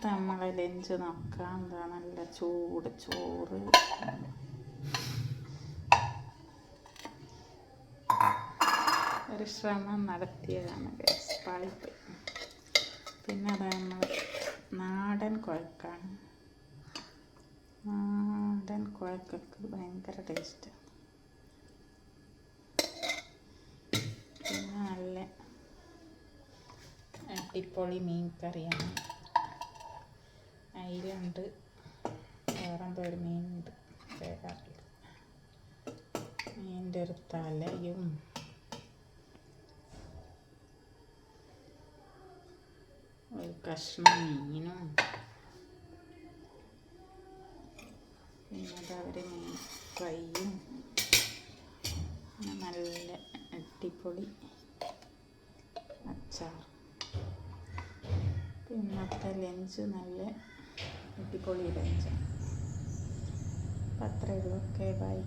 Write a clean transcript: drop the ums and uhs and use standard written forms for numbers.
ഇന്നത്തെ നമ്മളെ ലഞ്ച് നോക്കാം. എന്താ നല്ല ചൂട് ചോറ്, ഒരു ശ്രമം നടത്തിയതാണ് പാളിപ്പോയി. പിന്നെ അത് നമ്മൾ നാടൻ കുഴക്കാണ്. നാടൻ കുഴക്കൊക്കെ ഭയങ്കര ടേസ്റ്റ്. പിന്നെ നല്ല അടിപൊളി മീൻ കറിയാണ്. അതിലുണ്ട് വേറെന്തോ ഒരു മീനുണ്ട്, പേരറിയില്ല. മീനിൻ്റെ ഒരു തലയും ഒരു കഷ്ണം മീനും, പിന്നെ അതവർ മീൻ ഫ്രൈയും, നല്ല അടിപൊളി അച്ചാർ. ഇന്നത്തെ ലഞ്ച് നല്ല അടിപൊളി ലഞ്ചാണ്. അപ്പം അത്രയേ ഉള്ളൂ. Okay, by.